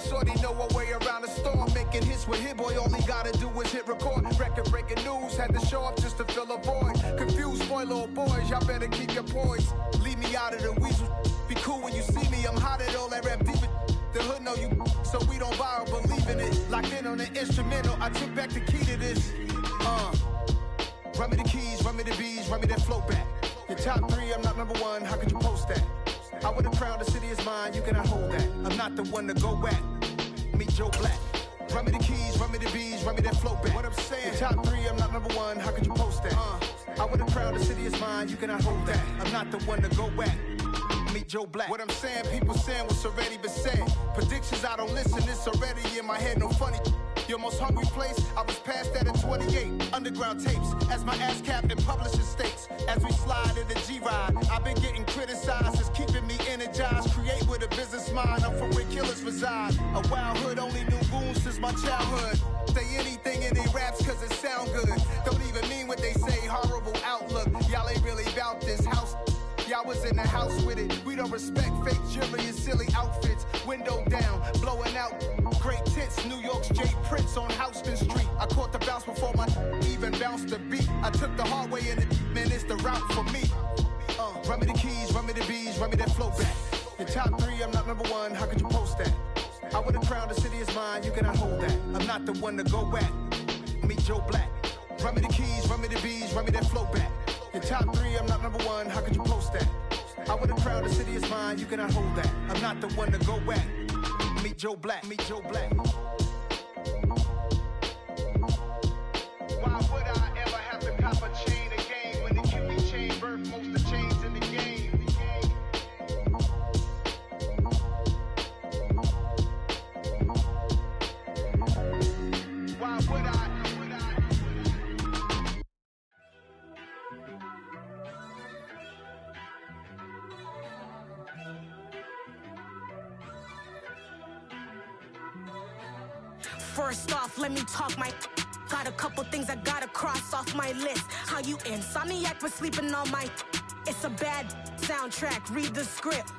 shorty know a way around the storm. Making hits with Hit Boy, all he gotta do is hit record. Record breaking news, had to show up just to fill a void. Confused boy, little boys, y'all better keep your poise. Leave me out of the weasel. Be cool when you see me, I'm hot at all that rap deep. The hood know you, so we don't borrow, believe in it. Locked in on the instrumental, I took back the key to this. Run me the keys, run me the bees, run me that flow back. Your top 3, I'm not number 1, how could you post that? I would've crowned the city is mine, you cannot hold that. I'm not the one to go back. Meet Joe Black. Run me the keys, run me the bees, run me that flow back. What I'm saying, your top 3, I'm not number 1, how could you post that? I would've crowned the city is mine, you cannot hold that. I'm not the one to go back. Meet Joe Black. What I'm saying, people saying what's already been said. Predictions, I don't listen, it's already in my head, no funny. Your most hungry place, I was past that at 28. Underground tapes, as my ass capped in publishing states. As we slide in the G-Ride, I've been getting criticized, it's keeping me energized. Create with a business mind, I'm from where killers reside. A wild hood, only knew goons since my childhood. Say anything in their raps cause it sound good. Don't even mean what they say, horrible outlook. Y'all ain't really about this house. Y'all was in the house with it. We don't respect fake jewelry and silly outfits. Window down, blowing out. Great tits, New York's Jay Prince on Houston Street. I caught the bounce before my even bounced the beat. I took the hard way in it, man, it's the route for me. Run me the keys, run me the bees, run me that flow back. Your top 3, I'm not number 1, how could you post that? I would've crowned the city is mine, you cannot hold that. I'm not the one to go back. Meet Joe Black. Run me the keys, run me the bees, run me that flow back. Your top 3, I'm not number 1, how could you post that? I would've crowned the city is mine, you cannot hold that. I'm not the one to go back. Meet Joe Black, meet Joe Black. Why would I ever have to cop a chain again when the QB chain birthed most of the chains in the game? Why would I? First off, let me talk my. Got a couple things I gotta cross off my list. How you insomniac for sleeping on my. It's a bad soundtrack, read the script.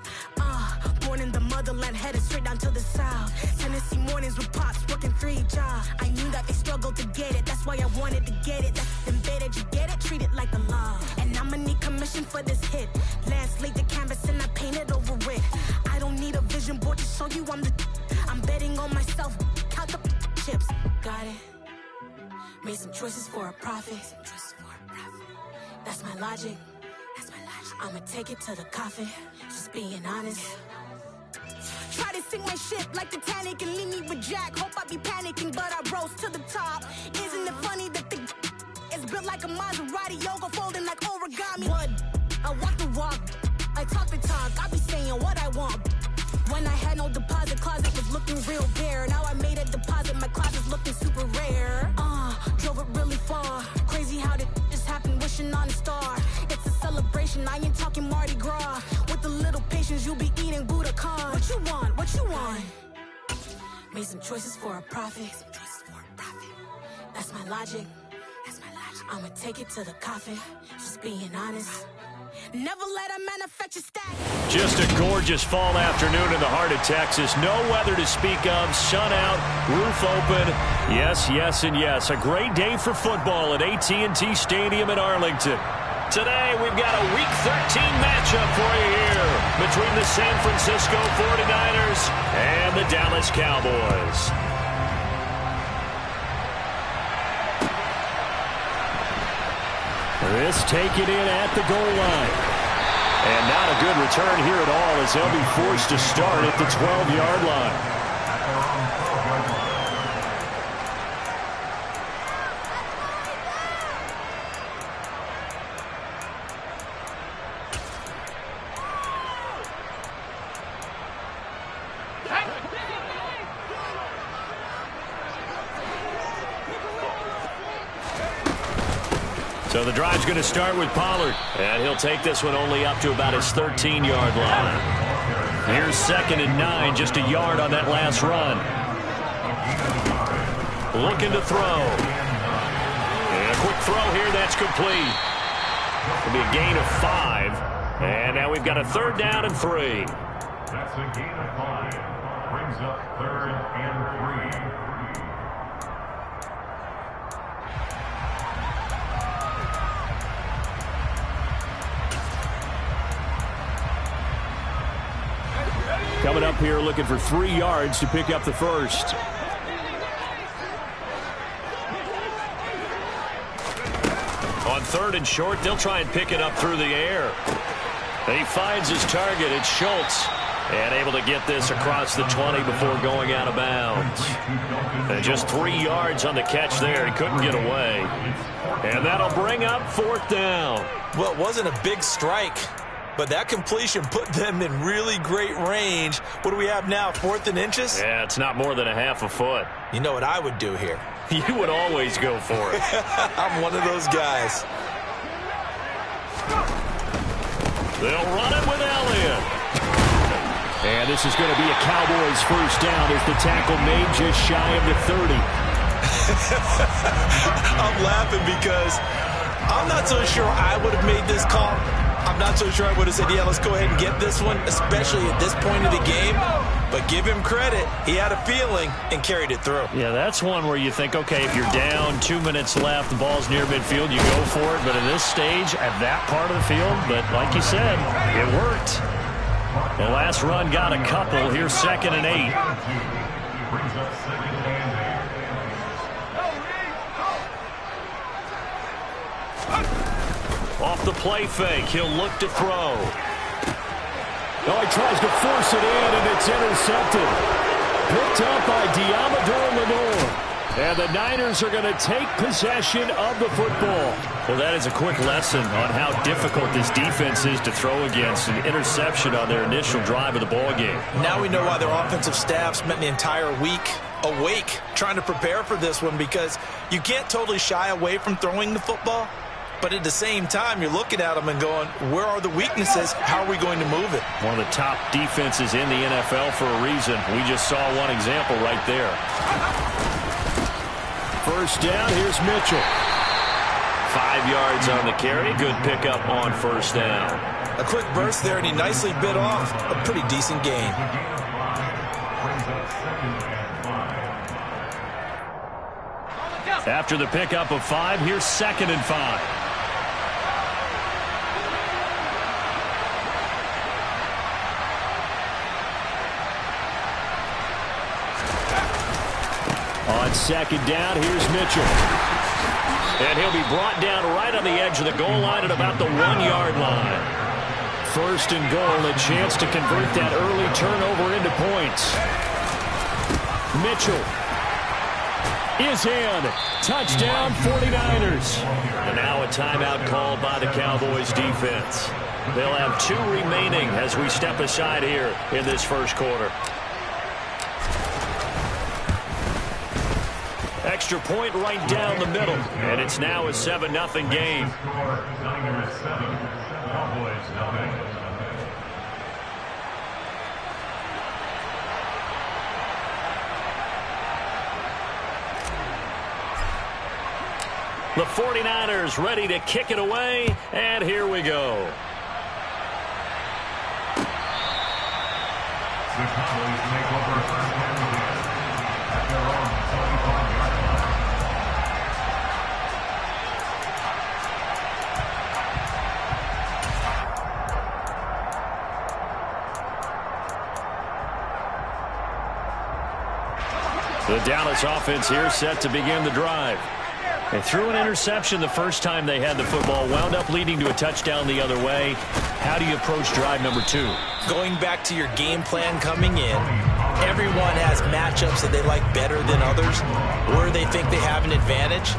Born in the motherland, headed straight down to the south. Tennessee mornings with pops, working 3 jobs. I knew that they struggled to get it, that's why I wanted to get it. That's embedded, you get it, treat it like the law. And I'ma need commission for this hit. Lance laid the canvas and I painted over it. I don't need a vision board to show you I'm the. I'm betting on myself, count the chips. Got it. Made some choices for a profit. That's my logic. I'ma take it to the coffin. Just being honest. Try to sink my ship like Titanic and leave me with Jack. Hope I be panicking, but I rose to the top. Isn't it funny that the is built like a Maserati, yoga folding like origami? What? I walk the walk. I talk the talk. I be saying what I want. When I had no deposit, closet was looking real bare. Now I made a deposit, my closet's looking super rare. Drove it really far. Crazy how did just happen, wishing on a star. It's a celebration, I ain't talking Mardi Gras. With a little patience, you'll be eating Budokan. What you want? What you want? Made some choices for a profit. That's my logic. I'ma take it to the coffin. Just being honest. Never let a manufacture stack. Just a gorgeous fall afternoon in the heart of Texas. No weather to speak of. Sun out, roof open. Yes, yes, and yes. A great day for football at AT&T Stadium in Arlington. Today, we've got a Week 13 matchup for you here between the San Francisco 49ers and the Dallas Cowboys. This taken in at the goal line. And not a good return here at all as they'll be forced to start at the 12-yard line. So the drive's going to start with Pollard. And he'll take this one only up to about his 13-yard line. Here's 2nd and 9, just a yard on that last run. Looking to throw. And a quick throw here, that's complete. It'll be a gain of 5. And now we've got a 3rd down and 3. That's a gain of 5. Brings up 3rd and 3. Coming up here looking for 3 yards to pick up the first. On 3rd and short, they'll try and pick it up through the air. He finds his target. It's Schultz. And able to get this across the 20 before going out of bounds. And just 3 yards on the catch there. He couldn't get away. And that'll bring up 4th down. Well, it wasn't a big strike, but that completion put them in really great range. What do we have now, 4th and inches? Yeah, it's not more than a half a foot. You know what I would do here? You would always go for it. I'm one of those guys. They'll run it with Elliott. And this is going to be a Cowboys first down as the tackle made just shy of the 30. I'm laughing because I'm not so sure I would have made this call. I'm not so sure I would have said, yeah, let's go ahead and get this one, especially at this point of the game. But give him credit. He had a feeling and carried it through. Yeah, that's one where you think, okay, if you're down, 2 minutes left, the ball's near midfield, you go for it. But at this stage, at that part of the field, but like you said, it worked. The last run got a couple. Here's 2nd and 8. Off the play fake, he'll look to throw. Oh, he tries to force it in, and it's intercepted. Picked up by Diamador Lenore. And the Niners are going to take possession of the football. Well, that is a quick lesson on how difficult this defense is to throw against. An interception on their initial drive of the ballgame. Now we know why their offensive staff spent the entire week awake trying to prepare for this one, because you can't totally shy away from throwing the football. But at the same time, you're looking at them and going, where are the weaknesses? How are we going to move it? One of the top defenses in the NFL for a reason. We just saw one example right there. First down, here's Mitchell. 5 yards on the carry. Good pickup on first down. A quick burst there, and he nicely bit off a pretty decent gain. After the pickup of 5, here's 2nd and 5. On 2nd down, here's Mitchell. And he'll be brought down right on the edge of the goal line at about the 1-yard line. 1st and goal, a chance to convert that early turnover into points. Mitchell is in. Touchdown, 49ers. And now a timeout called by the Cowboys defense. They'll have 2 remaining as we step aside here in this first quarter. Extra point right down the middle. And it's now a 7-0 game. Niners 7, Cowboys 9. The 49ers ready to kick it away, and here we go. The Cowboys take over first and 10 at their own 75-yard line. The Dallas offense here set to begin the drive. They threw an interception the first time they had the football, wound up leading to a touchdown the other way. How do you approach drive number 2? Going back to your game plan coming in, everyone has matchups that they like better than others, where they think they have an advantage.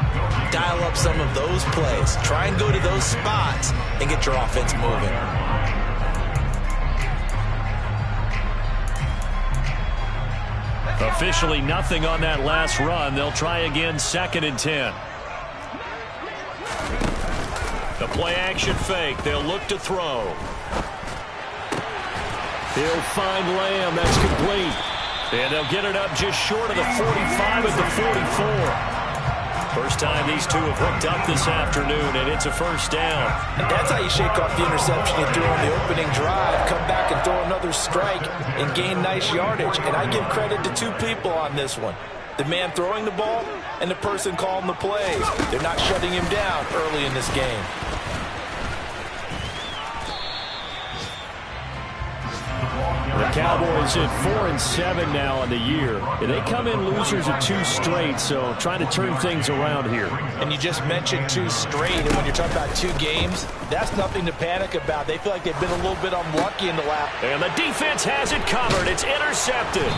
Dial up some of those plays. Try and go to those spots and get your offense moving. Officially nothing on that last run. They'll try again, 2nd and 10. The play action fake. They'll look to throw. He'll find Lamb. That's complete. And they'll get it up just short of the 45 at the 44. First time these two have hooked up this afternoon, and it's a first down. And that's how you shake off the interception you threw on the opening drive, come back and throw another strike and gain nice yardage. And I give credit to two people on this one. The man throwing the ball and the person calling the plays. They're not shutting him down early in this game. The Cowboys at 4-7 now on the year. They come in losers of 2 straight, so trying to turn things around here. And you just mentioned 2 straight, and when you're talking about 2 games, that's nothing to panic about. They feel like they've been a little bit unlucky in the last. And the defense has it covered. It's intercepted.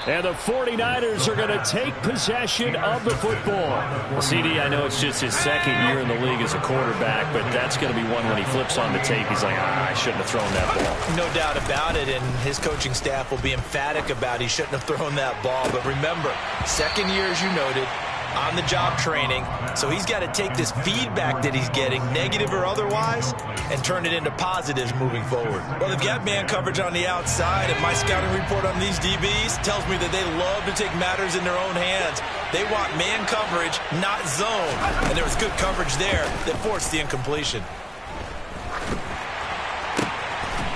And the 49ers are going to take possession of the football. Well, CD, I know it's just his second year in the league as a quarterback, but that's going to be one when he flips on the tape. He's like, I shouldn't have thrown that ball. No doubt about it, and his coaching staff will be emphatic about he shouldn't have thrown that ball. But remember, second year, as you noted, on-the-job training, so he's got to take this feedback that he's getting, negative or otherwise, and turn it into positives moving forward. Well, they've got man coverage on the outside, and my scouting report on these DBs tells me that they love to take matters in their own hands. They want man coverage, not zone, and there was good coverage there that forced the incompletion.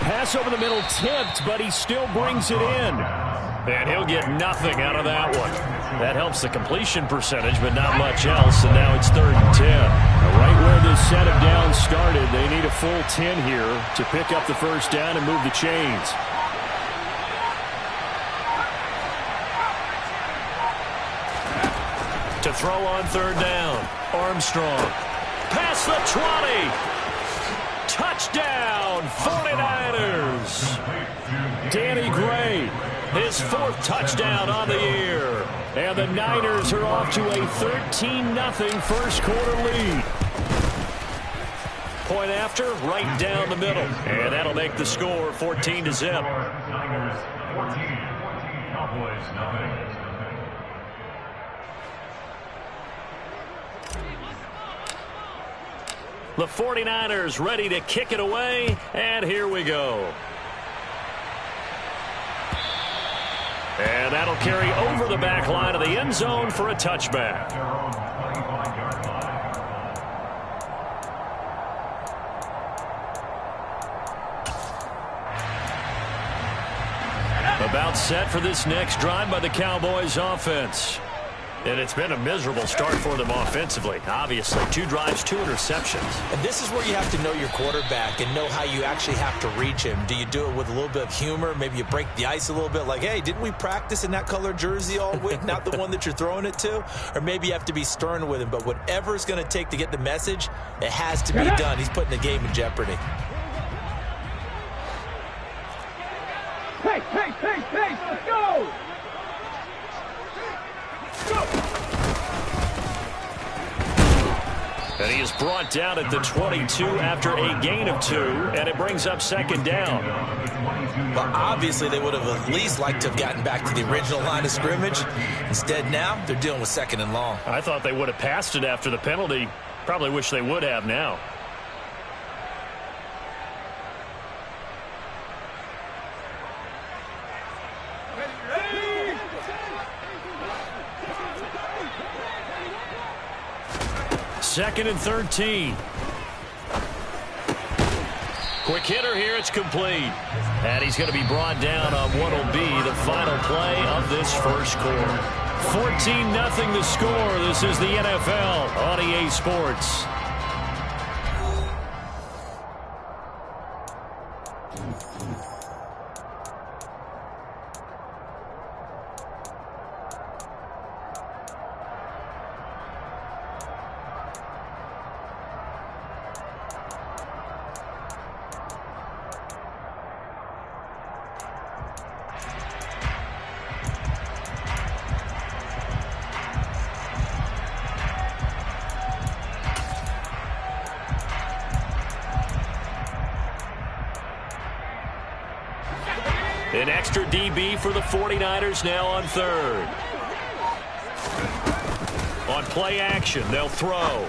Pass over the middle tipped, but he still brings it in. And he'll get nothing out of that one. That helps the completion percentage, but not much else. And now it's 3rd and 10. Right where this set of downs started, they need a full 10 here to pick up the first down and move the chains. To throw on 3rd down, Armstrong. Past the 20. Touchdown, 49ers. Danny Gray, his 4th touchdown on the year. And the Niners are off to a 13-0 first quarter lead. Point after, right down the middle. And that'll make the score 14-0. Niners 14, Cowboys nothing. The 49ers ready to kick it away, and here we go. And that'll carry over the back line of the end zone for a touchback. About set for this next drive by the Cowboys offense. And it's been a miserable start for them offensively. Obviously, 2 drives, 2 interceptions. And this is where you have to know your quarterback and know how you actually have to reach him. Do you do it with a little bit of humor? Maybe you break the ice a little bit like, hey, didn't we practice in that color jersey all week? Not the one that you're throwing it to? Or maybe you have to be stern with him. But whatever it's going to take to get the message, it has to be done. He's putting the game in jeopardy. Hey, let's go! And he is brought down at the 22 after a gain of 2, and it brings up 2nd down. But obviously they would have at least liked to have gotten back to the original line of scrimmage. Instead now, they're dealing with 2nd and long. I thought they would have passed it after the penalty. Probably wish they would have now. Second and 13. Quick hitter here. It's complete. And he's going to be brought down on what will be the final play of this first quarter. 14-0 the score. This is the NFL on EA Sports. An extra DB for the 49ers now on 3rd. On play action, they'll throw.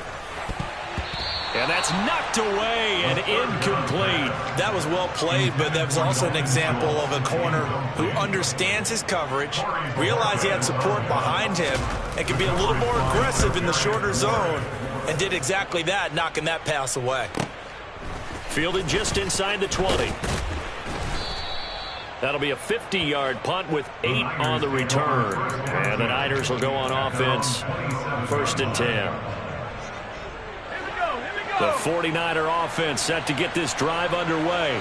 And that's knocked away and incomplete. That was well played, but that was also an example of a corner who understands his coverage, realized he had support behind him, and could be a little more aggressive in the shorter zone, and did exactly that, knocking that pass away. Fielded just inside the 20. That'll be a 50-yard punt with 8 on the return. And the Niners will go on offense, 1st and 10. The 49er offense set to get this drive underway.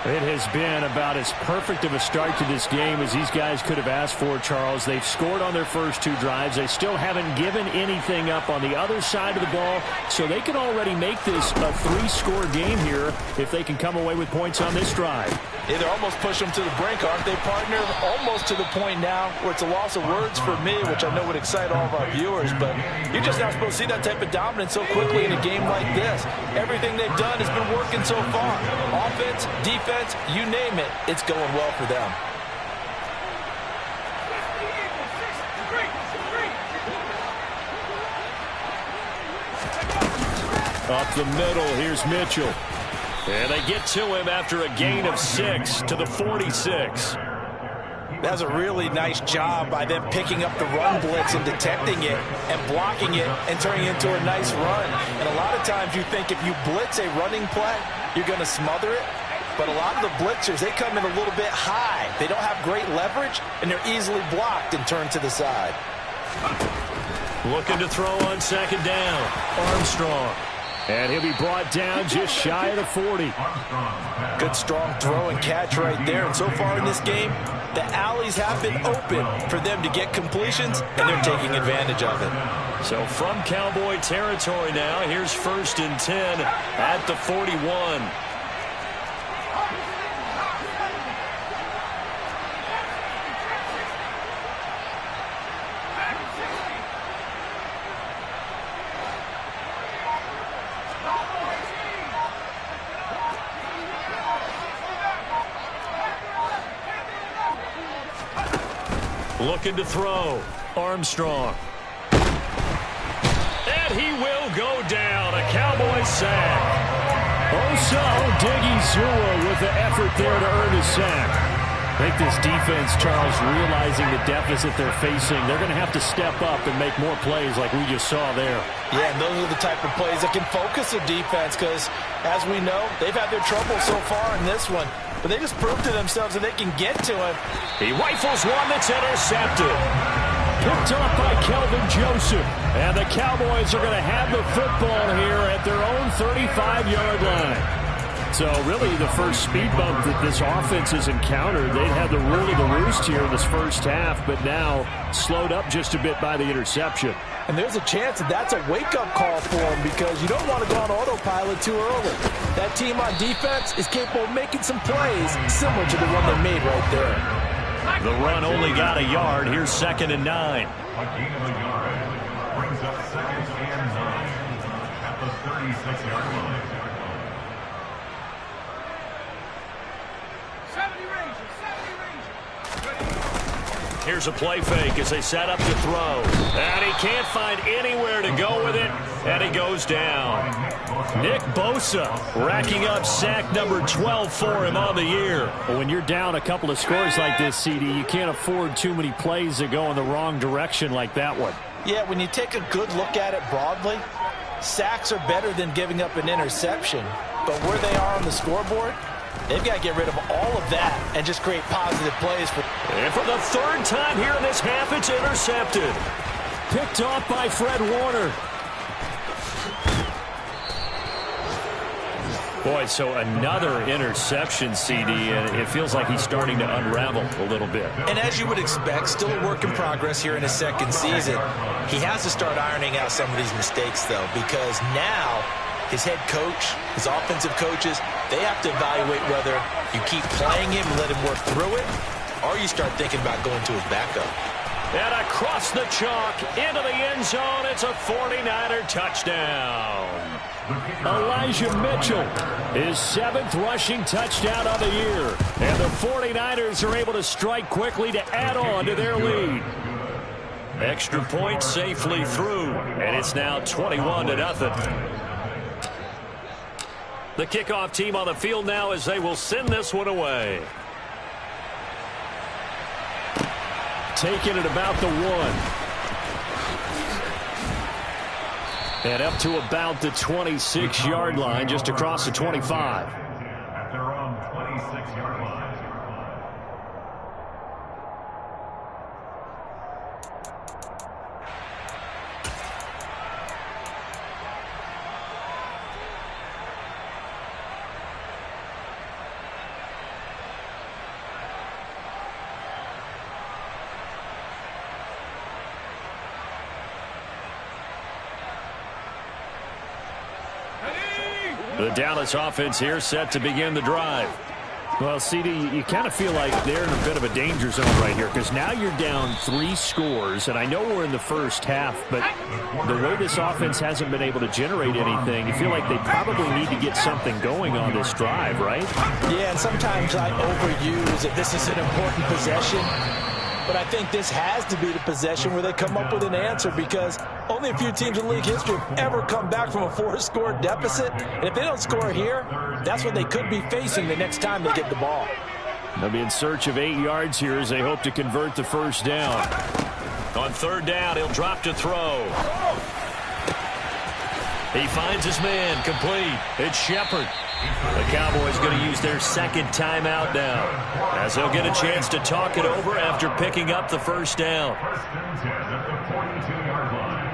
It has been about as perfect of a start to this game as these guys could have asked for, Charles. They've scored on their first 2 drives. They still haven't given anything up on the other side of the ball, so they can already make this a 3-score game here if they can come away with points on this drive. Yeah, they're almost pushing them to the brink, aren't they, partner? Almost to the point now where it's a loss of words for me, which I know would excite all of our viewers, but you're just not supposed to see that type of dominance so quickly in a game like this. Everything they've done has been working so far. Offense, defense, you name it, it's going well for them. Up the middle, here's Mitchell. And they get to him after a gain of 6 to the 46. That's a really nice job by them picking up the run blitz and detecting it and blocking it and turning it into a nice run. And a lot of times you think if you blitz a running play, you're going to smother it. But a lot of the blitzers, they come in a little bit high. They don't have great leverage, and they're easily blocked and turned to the side. Looking to throw on 2nd down. Armstrong. And he'll be brought down just shy of the 40. Good strong throw and catch right there. And so far in this game, the alleys have been open for them to get completions, and they're taking advantage of it. So from Cowboy territory now, here's 1st and 10 at the 41. Looking to throw. Armstrong. And he will go down. A Cowboy sack. Oso Odighizuwa with the effort there to earn the sack. I think this defense, Charles, realizing the deficit they're facing, they're going to have to step up and make more plays like we just saw there. Yeah, and those are the type of plays that can focus a defense because, as we know, they've had their trouble so far in this one. But they just proved to themselves that they can get to him. He rifles one that's intercepted. Picked up by Kelvin Joseph. And the Cowboys are going to have the football here at their own 35-yard line. So really the first speed bump that this offense has encountered, they'd had the rule of the roost here in this first half, but now slowed up just a bit by the interception. And there's a chance that that's a wake-up call for them because you don't want to go on autopilot too early. That team on defense is capable of making some plays similar to the one they made right there. The run only got a yard. Here's 2nd and 9. A gain of a yard brings up 2nd and 9 at the 36-yard line. Here's a play fake as they set up to throw. And he can't find anywhere to go with it, and he goes down. Nick Bosa racking up sack number 12 for him on the year. Well, when you're down a couple of scores like this, CD, you can't afford too many plays that go in the wrong direction like that one. Yeah, when you take a good look at it broadly, sacks are better than giving up an interception. But where they are on the scoreboard, they've got to get rid of all of that and just create positive plays. And for the 3rd time here in this half, it's intercepted. Picked off by Fred Warner. Boy, so another interception, CD, and it feels like he's starting to unravel a little bit. And as you would expect, still a work in progress here in his 2nd season. He has to start ironing out some of these mistakes, though, because now his head coach, his offensive coaches, they have to evaluate whether you keep playing him and let him work through it, or you start thinking about going to his backup. And across the chalk, into the end zone, it's a 49er touchdown. Elijah Mitchell, his 7th rushing touchdown of the year. And the 49ers are able to strike quickly to add on to their lead. Extra point safely through, and it's now 21-0. The kickoff team on the field now as they will send this one away. Taking it about the 1. And up to about the 26-yard line, just across the 25. At their own 26-yard line. The Dallas offense here set to begin the drive. Well, CD, you kind of feel like they're in a bit of a danger zone right here because now you're down 3 scores, and I know we're in the first half, but the way this offense hasn't been able to generate anything, you feel like they probably need to get something going on this drive, right? Yeah, and sometimes I overuse it. This is an important possession. But I think this has to be the possession where they come up with an answer because only a few teams in league history have ever come back from a 4-score deficit. And if they don't score here, that's what they could be facing the next time they get the ball. They'll be in search of 8 yards here as they hope to convert the first down. On third down, he'll drop to throw. He finds his man, complete. It's Shepard. The Cowboys going to use their second timeout now, as they'll get a chance to talk it over after picking up the first down. First and 10 at the 42-yard line.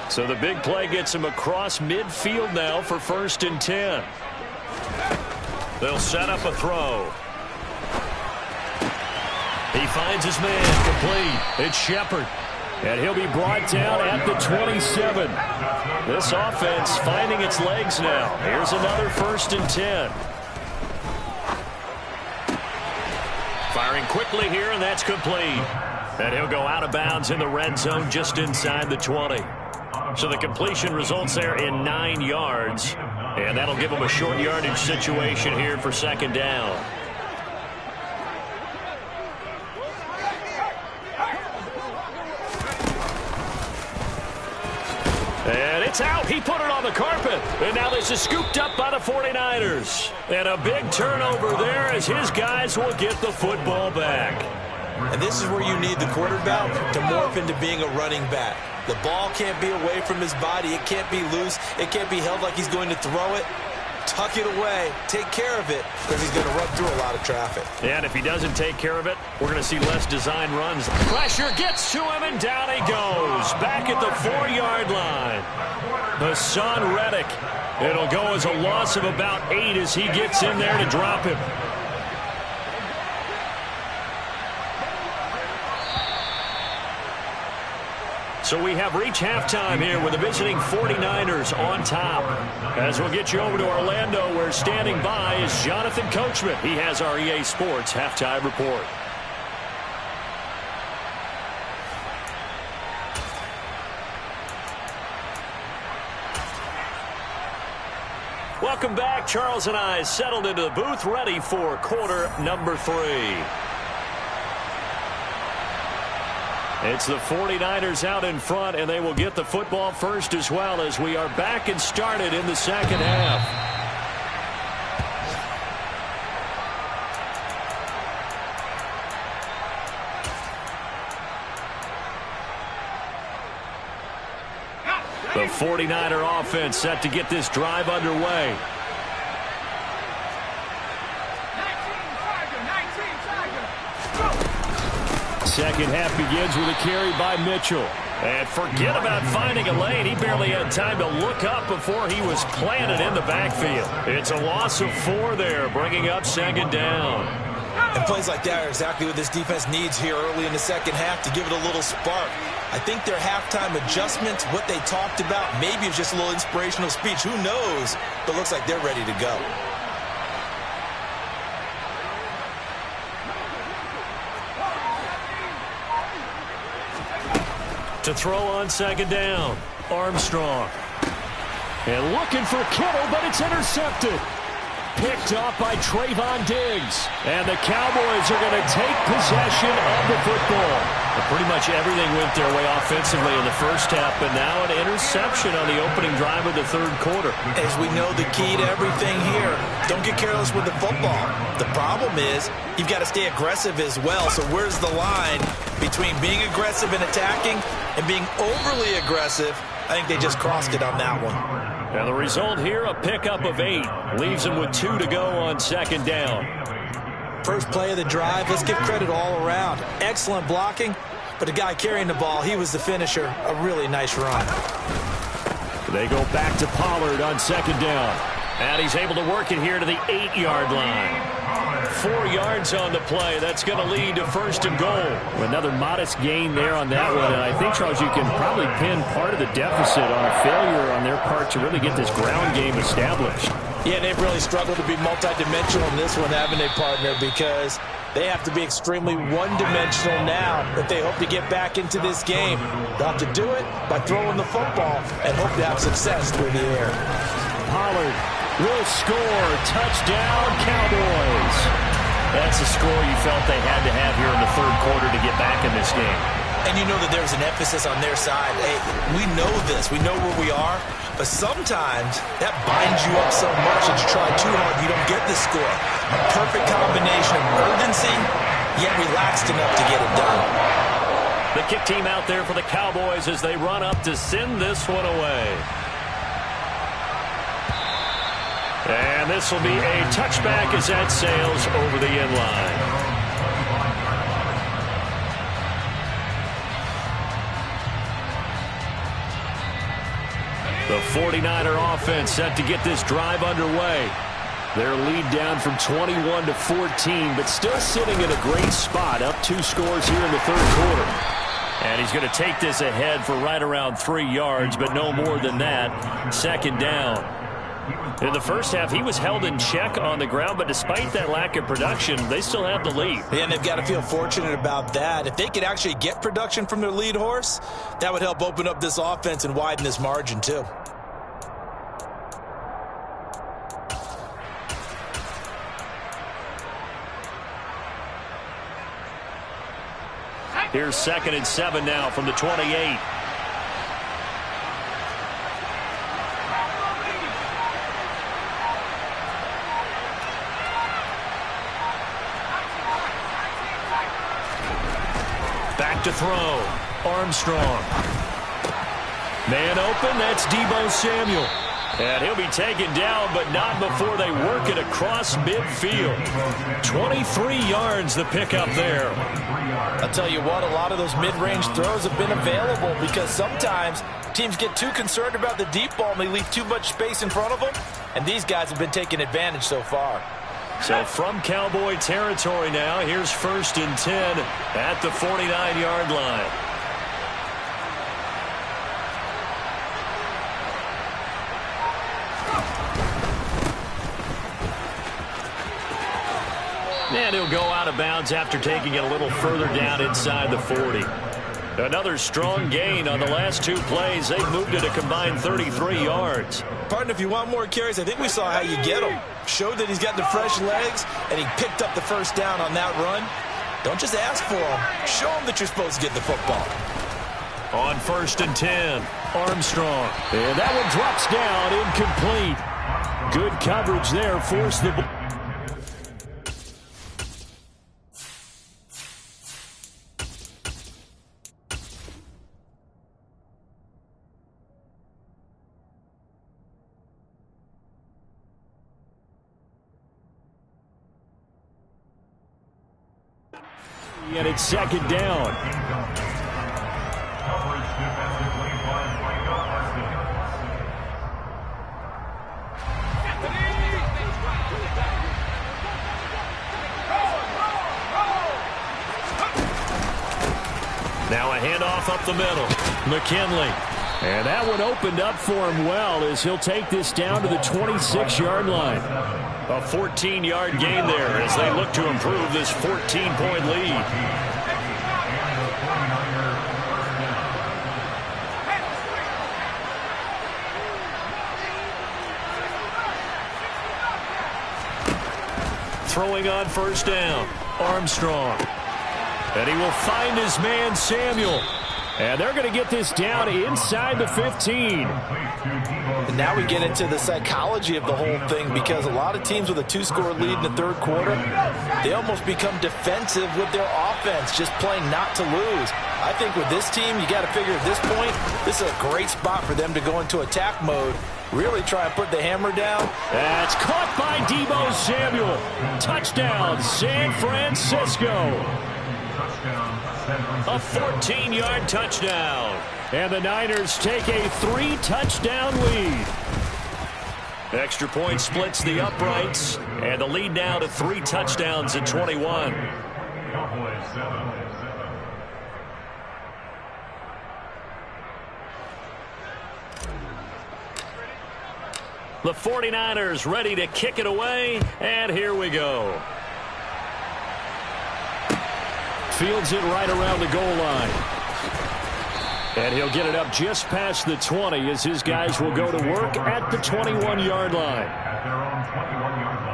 So the big play gets him across midfield now for first and 10. They'll set up a throw. He finds his man, complete. It's Shepard. And he'll be brought down at the 27. This offense finding its legs now. Here's another first and 10. Firing quickly here, and that's complete. And he'll go out of bounds in the red zone just inside the 20. So the completion results there in 9 yards. And that'll give him a short yardage situation here for second down. And it's out. He put it on the carpet. And now this is scooped up by the 49ers. And a big turnover there as his guys will get the football back. And this is where you need the quarterback to morph into being a running back. The ball can't be away from his body. It can't be loose. It can't be held like he's going to throw it. Tuck it away. Take care of it because he's going to run through a lot of traffic. And if he doesn't take care of it, we're going to see less design runs. Pressure gets to him, and down he goes. Back at the 4-yard line. Hassan Reddick. It'll go as a loss of about 8 as he gets in there to drop him. So we have reached halftime here with the visiting 49ers on top. As we'll get you over to Orlando, where standing by is Jonathan Coachman. He has our EA Sports halftime report. Welcome back. Charles and I settled into the booth, ready for quarter number 3. It's the 49ers out in front, and they will get the football first as well as we are back and started in the second half. The 49er offense set to get this drive underway. Second half begins with a carry by Mitchell. And forget about finding a lane. He barely had time to look up before he was planted in the backfield. It's a loss of 4 there, bringing up second down. And plays like that are exactly what this defense needs here early in the second half to give it a little spark. I think their halftime adjustments, what they talked about, maybe it's just a little inspirational speech. Who knows? But it looks like they're ready to go. To throw on second down, Armstrong. And looking for Kittle, but it's intercepted. Picked up by Trayvon Diggs. And the Cowboys are going to take possession of the football. Pretty much everything went their way offensively in the first half, but now an interception on the opening drive of the third quarter. As we know, the key to everything here, don't get careless with the football. The problem is you've got to stay aggressive as well. So where's the line between being aggressive and attacking and being overly aggressive? I think they just crossed it on that one. And the result here, a pickup of 8. Leaves them with 2 to go on second down. First play of the drive, let's give credit all around. Excellent blocking, but the guy carrying the ball, he was the finisher. A really nice run. They go back to Pollard on second down. And he's able to work it here to the 8-yard line. 4 yards on the play. That's going to lead to first and goal. Another modest gain there on that one. And I think, Charles, you can probably pin part of the deficit on a failure on their part to really get this ground game established. Yeah, they've really struggled to be multidimensional in this one, haven't they, partner? Because they have to be extremely one-dimensional now if they hope to get back into this game. They'll have to do it by throwing the football and hope to have success through the air. Pollard will score. Touchdown, Cowboys. That's a score you felt they had to have here in the third quarter to get back in this game. And you know that there's an emphasis on their side. Hey, we know this. We know where we are. But sometimes that binds you up so much that you try too hard, you don't get the score. A perfect combination of urgency, yet relaxed enough to get it done. The kick team out there for the Cowboys as they run up to send this one away. And this will be a touchback as that sails over the end line. The 49er offense set to get this drive underway. Their lead down from 21 to 14, but still sitting in a great spot, up 2 scores here in the third quarter. And he's going to take this ahead for right around 3 yards, but no more than that. Second down. In the first half, he was held in check on the ground, but despite that lack of production, they still have the lead. And they've got to feel fortunate about that. If they could actually get production from their lead horse, that would help open up this offense and widen this margin too. Here's 2nd and 7 now from the 28. Back to throw. Armstrong. Man open, that's Deebo Samuel. And he'll be taken down, but not before they work it across midfield. 23 yards the pickup there. I'll tell you what, a lot of those mid-range throws have been available because sometimes teams get too concerned about the deep ball and they leave too much space in front of them, and these guys have been taking advantage so far. So from Cowboy territory now, here's 1st and 10 at the 49-yard line. And he'll go out of bounds after taking it a little further down inside the 40. Another strong gain on the last 2 plays. They've moved it a combined 33 yards. Partner, if you want more carries, I think we saw how you get him. Showed that he's got the fresh legs, and he picked up the first down on that run. Don't just ask for him. Show him that you're supposed to get the football. On 1st and 10, Armstrong. And that one drops down, incomplete. Good coverage there, forced the ball. And it's 2nd down. Now a handoff up the middle. McKinley. And that one opened up for him well as he'll take this down to the 26-yard line. A 14-yard gain there as they look to improve this 14-point lead. Throwing on 1st down, Armstrong. And he will find his man, Samuel. And they're going to get this down inside the 15. And now we get into the psychology of the whole thing, because a lot of teams with a 2-score lead in the third quarter, they almost become defensive with their offense, just playing not to lose. I think with this team, you got to figure at this point, this is a great spot for them to go into attack mode, really try and put the hammer down. That's caught by Deebo Samuel. Touchdown, San Francisco. A 14-yard touchdown. And the Niners take a 3-touchdown lead. Extra point splits the uprights. And the lead now to 3 touchdowns at 21. The 49ers ready to kick it away. And here we go. Fields it right around the goal line. And he'll get it up just past the 20 as his guys will go to work at the 21-yard line. At their own 21-yard line.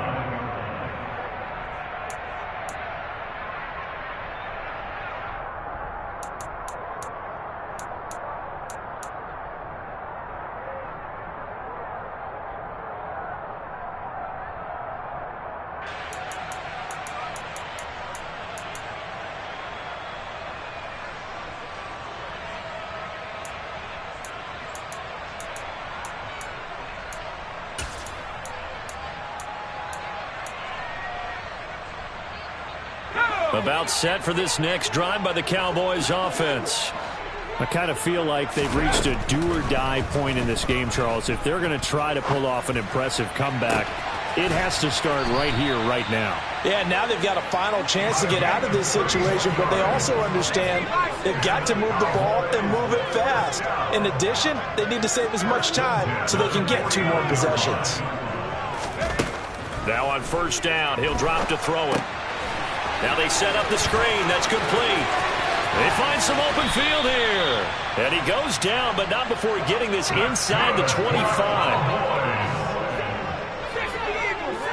About set for this next drive by the Cowboys offense. I kind of feel like they've reached a do-or-die point in this game, Charles. If they're going to try to pull off an impressive comeback, it has to start right here, right now. Yeah, now they've got a final chance to get out of this situation, but they also understand they've got to move the ball and move it fast. In addition, they need to save as much time so they can get 2 more possessions. Now on first down, he'll drop to throw it. Now they set up the screen. That's complete. They find some open field here. And he goes down, but not before getting this inside the 25.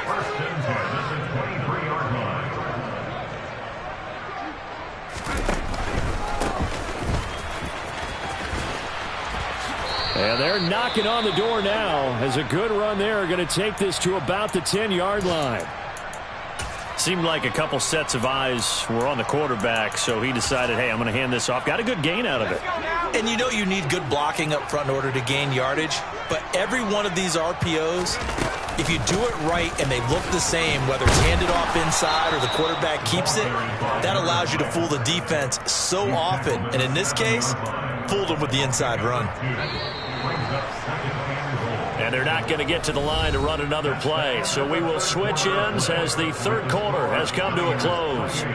First and 10 at the 23-yard line. And they're knocking on the door now as a good run there are going to take this to about the 10-yard line. Seemed like a couple sets of eyes were on the quarterback, so he decided, hey, I'm going to hand this off. Got a good gain out of it. And you know you need good blocking up front in order to gain yardage, but every one of these RPOs, if you do it right and they look the same, whether it's handed off inside or the quarterback keeps it, that allows you to fool the defense so often. And in this case, fooled them with the inside run. And they're not going to get to the line to run another play. So we will switch ends as the third quarter has come to a close.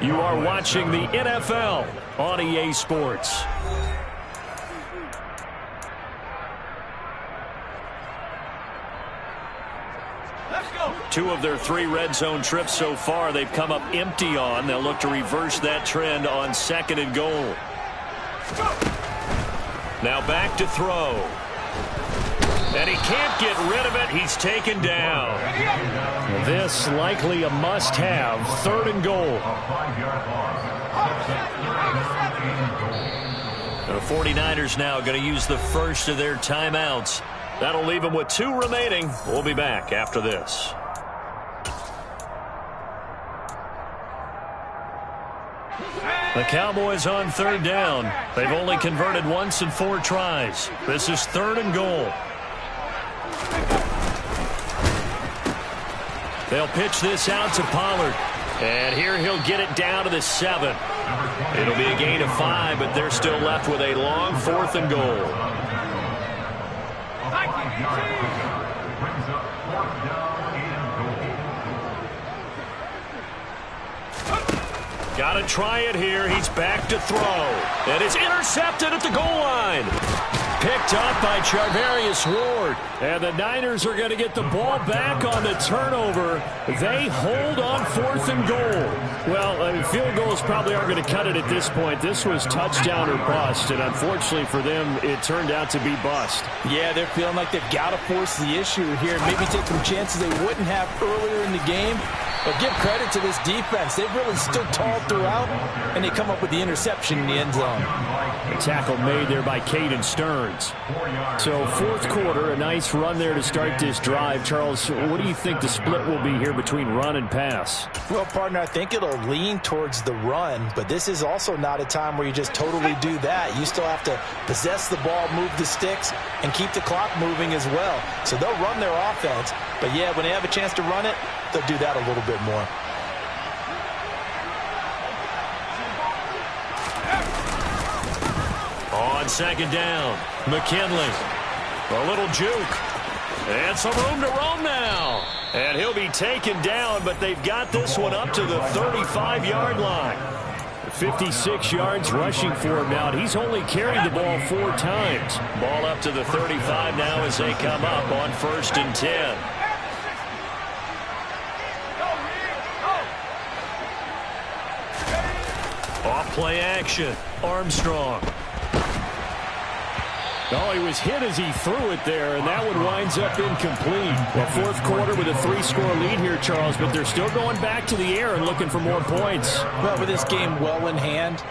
You are watching the NFL on EA Sports. Let's go. 2 of their 3 red zone trips so far they've come up empty on. They'll look to reverse that trend on 2nd and goal. Now back to throw. And he can't get rid of it. He's taken down. This likely a must-have. 3rd and goal. The 49ers now going to use the first of their timeouts. That'll leave them with 2 remaining. We'll be back after this. The Cowboys on 3rd down. They've only converted once in 4 tries. This is 3rd and goal. They'll pitch this out to Pollard. And here he'll get it down to the 7. It'll be a gain of 5, but they're still left with a long 4th and goal. Got to try it here. He's back to throw. And it's intercepted at the goal line. Picked up by Charvarius Ward. And the Niners are going to get the ball back on the turnover. They hold on 4th and goal. Well, field goals probably aren't going to cut it at this point. This was touchdown or bust, and unfortunately for them, it turned out to be bust. Yeah, they're feeling like they've got to force the issue here, maybe take some chances they wouldn't have earlier in the game. But give credit to this defense. They've really stood tall throughout, and they come up with the interception in the end zone. A tackle made there by Caden Stearns. So fourth quarter, a nice run there to start this drive. Charles, what do you think the split will be here between run and pass? Well, partner, I think it'll lean towards the run, but this is also not a time where you just totally do that. You still have to possess the ball, move the sticks, and keep the clock moving as well. So they'll run their offense, but yeah, when they have a chance to run it, they'll do that a little bit more. On second down, McKinley. A little juke. And some room to roam now. And he'll be taken down, but they've got this one up to the 35-yard line. 56 yards rushing for him now. He's only carried the ball 4 times. Ball up to the 35 now as they come up on 1st and 10. Off play action. Armstrong. Oh, he was hit as he threw it there, and that one winds up incomplete. Well, fourth quarter with a 3-score lead here, Charles, but they're still going back to the air and looking for more points. Well, with this game well in hand,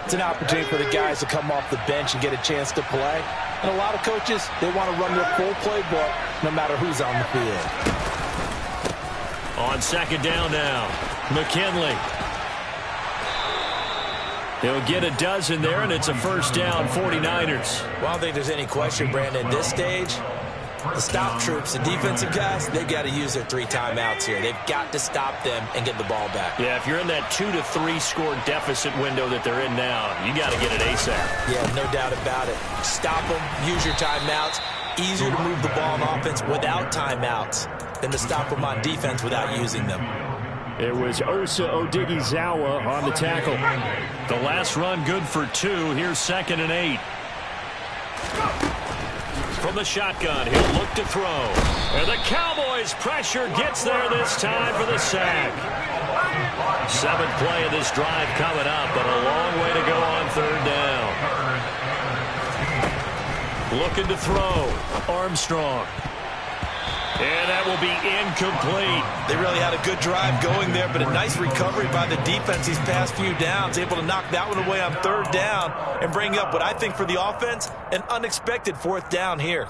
it's an opportunity for the guys to come off the bench and get a chance to play. And a lot of coaches, they want to run their full playbook no matter who's on the field. On second down now, McKinley. He'll get a dozen there, and it's a first down, 49ers. Well, I don't think there's any question, Brandon, at this stage, the stop troops, the defensive guys, they've got to use their 3 timeouts here. They've got to stop them and get the ball back. Yeah, if you're in that 2 to 3 score deficit window that they're in now, you got to get it ASAP. Yeah, no doubt about it. Stop them, use your timeouts. Easier to move the ball on offense without timeouts than to stop them on defense without using them. It was Osa Odighizuwa on the tackle. The last run good for 2. Here's 2nd and 8. From the shotgun, he'll look to throw. And the Cowboys' pressure gets there this time for the sack. 7th play of this drive coming up, but a long way to go on 3rd down. Looking to throw. Armstrong. And that will be incomplete. They really had a good drive going there, but a nice recovery by the defense these past few downs. Able to knock that one away on 3rd down and bring up what I think for the offense, an unexpected 4th down here.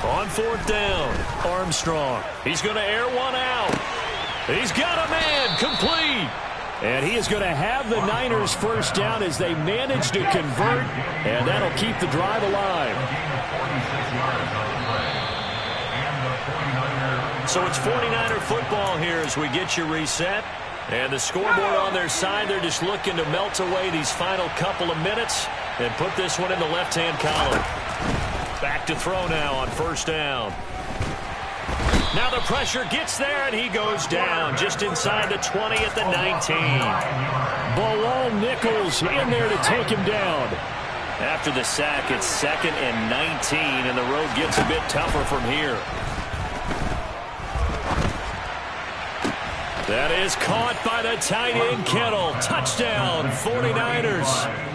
On 4th down, Armstrong. He's going to air one out. He's got a man, complete. And he is going to have the Niners first down as they manage to convert, and that'll keep the drive alive. So it's 49er football here as we get you reset. And the scoreboard on their side, they're just looking to melt away these final couple of minutes and put this one in the left-hand column. Back to throw now on 1st down. Now the pressure gets there, and he goes down just inside the 20 at the 19. Bilal Nichols in there to take him down. After the sack, it's 2nd and 19, and the road gets a bit tougher from here. That is caught by the tight end, Kittle. Touchdown, 49ers.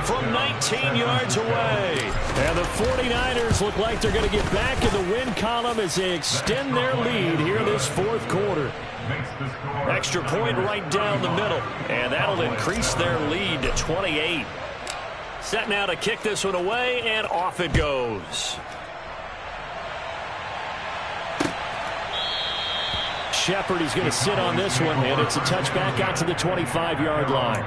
From 19 yards away. And the 49ers look like they're going to get back in the win column as they extend their lead here in this 4th quarter. Extra point right down the middle. And that'll increase their lead to 28. Set now to kick this one away, and off it goes. Shepard, he's going to sit on this one, and it's a touchback out to the 25-yard line.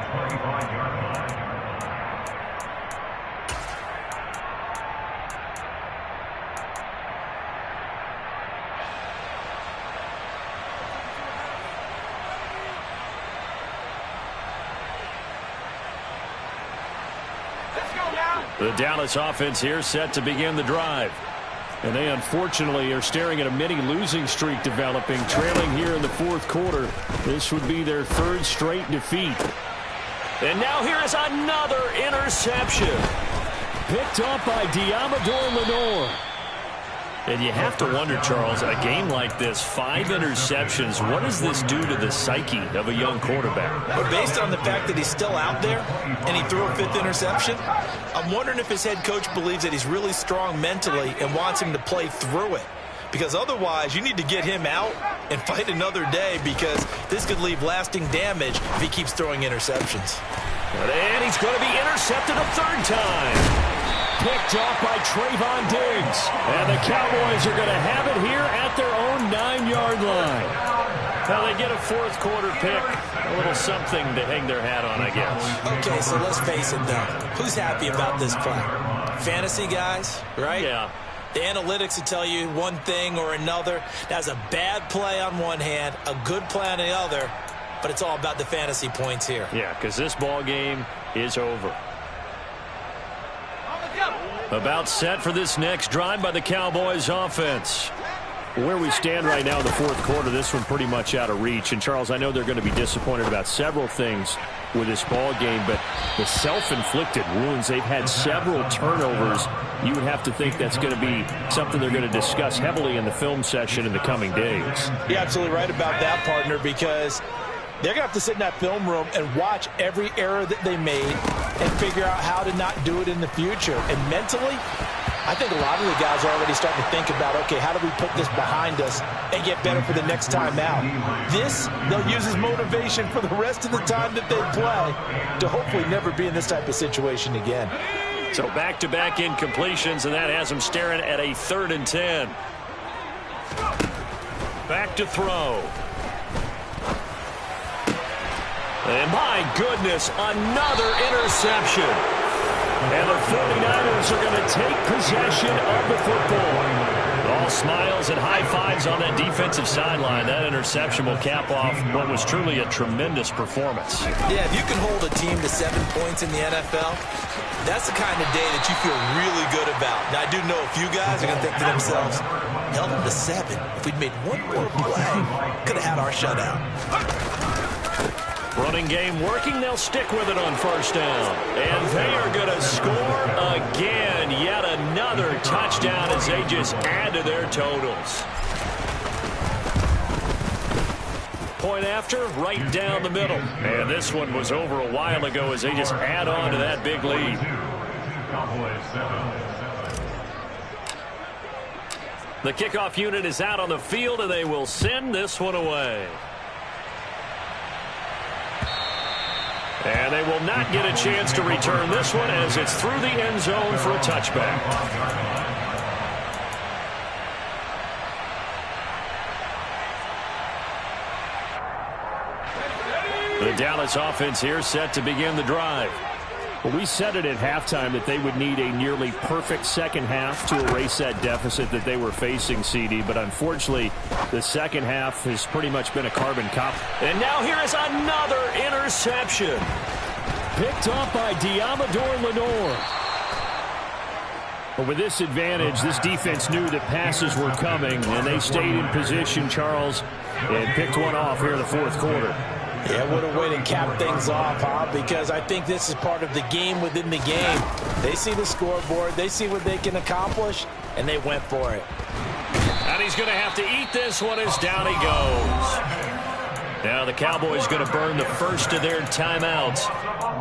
The Dallas offense here set to begin the drive. And they unfortunately are staring at a mini losing streak developing, trailing here in the 4th quarter. This would be their 3rd straight defeat. And now here is another interception. Picked up by Diamador Lenore. And you have to wonder, Charles, a game like this, 5 interceptions, what does this do to the psyche of a young quarterback? But based on the fact that he's still out there and he threw a 5th interception, I'm wondering if his head coach believes that he's really strong mentally and wants him to play through it. Because otherwise, you need to get him out and fight another day, because this could leave lasting damage if he keeps throwing interceptions. And he's going to be intercepted a 3rd time. Picked off by Trayvon Diggs. And the Cowboys are going to have it here at their own 9-yard line. Well, they get a 4th quarter pick. A little something to hang their hat on, I guess. Okay, so let's face it, though. Who's happy about this play? Fantasy guys, right? Yeah. The analytics will tell you one thing or another. That's a bad play on one hand, a good play on the other, but it's all about the fantasy points here. Yeah, because this ball game is over. About set for this next drive by the Cowboys offense. Where we stand right now in the 4th quarter, this one pretty much out of reach. And, Charles, I know they're going to be disappointed about several things with this ball game, but the self-inflicted wounds, they've had several turnovers. You would have to think that's going to be something they're going to discuss heavily in the film session in the coming days. You're absolutely right about that, partner, because they're going to have to sit in that film room and watch every error that they made and figure out how to not do it in the future. And mentally, I think a lot of the guys are already starting to think about, okay, how do we put this behind us and get better for the next time out? This, they'll use as motivation for the rest of the time that they play to hopefully never be in this type of situation again. So back-to-back incompletions, and that has them staring at a 3rd and 10. Back to throw. And my goodness, another interception. And the 49ers are going to take possession of the football. All smiles and high fives on that defensive sideline. That interception will cap off what was truly a tremendous performance. Yeah, if you can hold a team to 7 points in the NFL, that's the kind of day that you feel really good about. Now, I do know a few guys are going to think to themselves, held them to 7. If we'd made one more play, could have had our shutout. Running game working. They'll stick with it on 1st down. And they are going to score again. Yet another touchdown as they just add to their totals. Point after, right down the middle. And this one was over a while ago as they just add on to that big lead. The kickoff unit is out on the field, and they will send this one away. And they will not get a chance to return this one as it's through the end zone for a touchback. The Dallas offense here set to begin the drive. Well, we said it at halftime that they would need a nearly perfect second half to erase that deficit that they were facing, CD. But unfortunately, the second half has pretty much been a carbon copy. And now here is another interception. Picked off by Diamador Lenore. But with this advantage, this defense knew that passes were coming, and they stayed in position, Charles, and picked one off here in the 4th quarter. Yeah, what a way to cap things off, huh? Because I think this is part of the game within the game. They see the scoreboard, they see what they can accomplish, and they went for it. And he's going to have to eat this one as down he goes. Now the Cowboys going to burn the first of their timeouts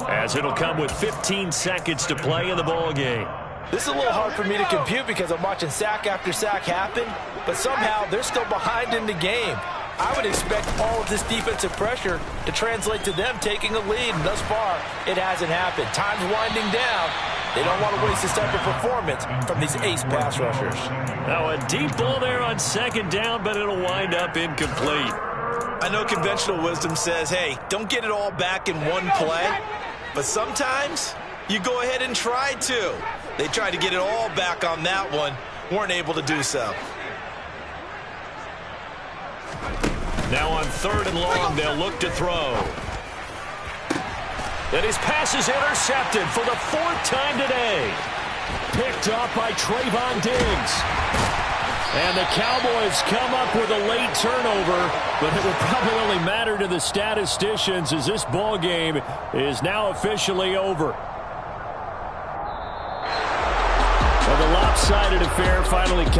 as it'll come with 15 seconds to play in the ball game. This is a little hard for me to compute because I'm watching sack after sack happen, but somehow they're still behind in the game. I would expect all of this defensive pressure to translate to them taking a lead, and thus far, it hasn't happened. Time's winding down. They don't want to waste this type of performance from these ace pass rushers. Now a deep ball there on 2nd down, but it'll wind up incomplete. I know conventional wisdom says, hey, don't get it all back in one play, but sometimes you go ahead and try to. They tried to get it all back on that one, weren't able to do so. Now on 3rd and long, they'll look to throw. And his pass is intercepted for the 4th time today. Picked off by Trayvon Diggs. And the Cowboys come up with a late turnover, but it will probably only matter to the statisticians as this ball game is now officially over. Well, the lopsided affair finally coming